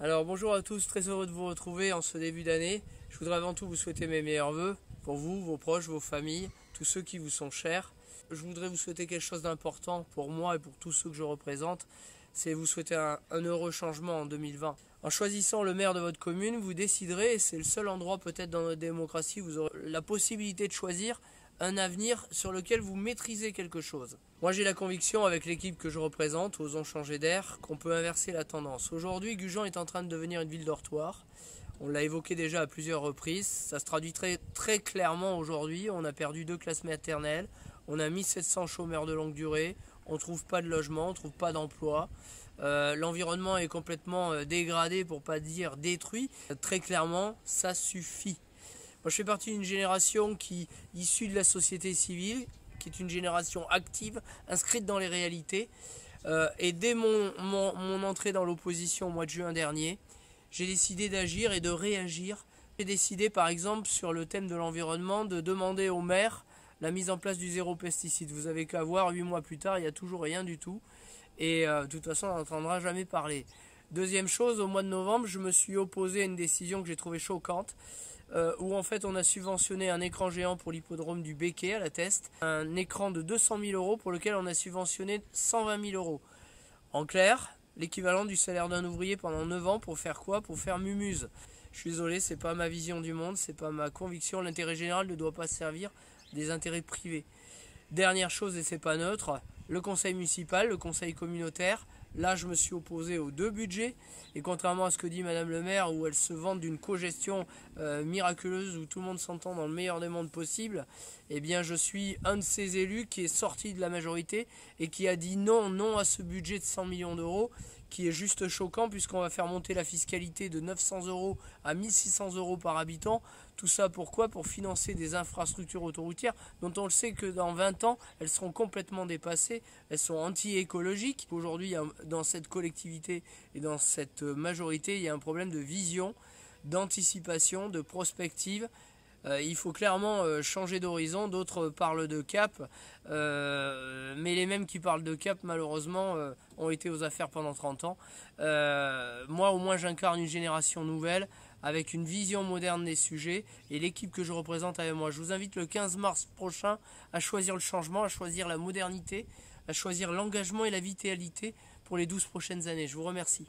Alors bonjour à tous, très heureux de vous retrouver en ce début d'année. Je voudrais avant tout vous souhaiter mes meilleurs vœux pour vous, vos proches, vos familles, tous ceux qui vous sont chers. Je voudrais vous souhaiter quelque chose d'important pour moi et pour tous ceux que je représente. C'est vous souhaiter un heureux changement en 2020. En choisissant le maire de votre commune, vous déciderez, et c'est le seul endroit peut-être dans notre démocratie où vous aurez la possibilité de choisir un avenir sur lequel vous maîtrisez quelque chose. Moi j'ai la conviction avec l'équipe que je représente, Osons changer d'air, qu'on peut inverser la tendance. Aujourd'hui, Gujan est en train de devenir une ville dortoir. On l'a évoqué déjà à plusieurs reprises. Ça se traduit très clairement aujourd'hui. On a perdu 2 classes maternelles. On a 1700 chômeurs de longue durée. On ne trouve pas de logement, on ne trouve pas d'emploi. L'environnement est complètement dégradé, pour pas dire détruit. Très clairement, ça suffit. Moi, je fais partie d'une génération issue de la société civile, qui est une génération active, inscrite dans les réalités. Et dès mon entrée dans l'opposition au mois de juin dernier, j'ai décidé d'agir et de réagir. J'ai décidé par exemple sur le thème de l'environnement de demander au maire la mise en place du zéro pesticide. Vous avez qu'à voir, 8 mois plus tard, il n'y a toujours rien du tout. Et de toute façon, on n'entendra jamais parler. Deuxième chose, au mois de novembre, je me suis opposé à une décision que j'ai trouvée choquante, où en fait on a subventionné un écran géant pour l'hippodrome du Béquet à la Teste, un écran de 200 000 euros pour lequel on a subventionné 120 000 euros. En clair, l'équivalent du salaire d'un ouvrier pendant 9 ans pour faire quoi? Pour faire mumuse. Je suis désolé, c'est pas ma vision du monde, c'est pas ma conviction. L'intérêt général ne doit pas servir des intérêts privés. Dernière chose, et c'est pas neutre, le conseil municipal, le conseil communautaire. Là, je me suis opposé aux 2 budgets. Et contrairement à ce que dit Madame le maire, où elle se vante d'une cogestion miraculeuse, où tout le monde s'entend dans le meilleur des mondes possible, eh bien, je suis un de ces élus qui est sorti de la majorité et qui a dit non à ce budget de 100 millions d'euros, qui est juste choquant puisqu'on va faire monter la fiscalité de 900 euros à 1600 euros par habitant. Tout ça pourquoi? Pour financer des infrastructures autoroutières dont on le sait que dans 20 ans, elles seront complètement dépassées, elles sont anti-écologiques. Aujourd'hui, dans cette collectivité et dans cette majorité, il y a un problème de vision, d'anticipation, de prospective. Il faut clairement changer d'horizon. D'autres parlent de cap, mais les mêmes qui parlent de cap, malheureusement, ont été aux affaires pendant 30 ans. Moi, au moins, j'incarne une génération nouvelle, avec une vision moderne des sujets, et l'équipe que je représente avec moi. Je vous invite le 15 mars prochain à choisir le changement, à choisir la modernité, à choisir l'engagement et la vitalité pour les 12 prochaines années. Je vous remercie.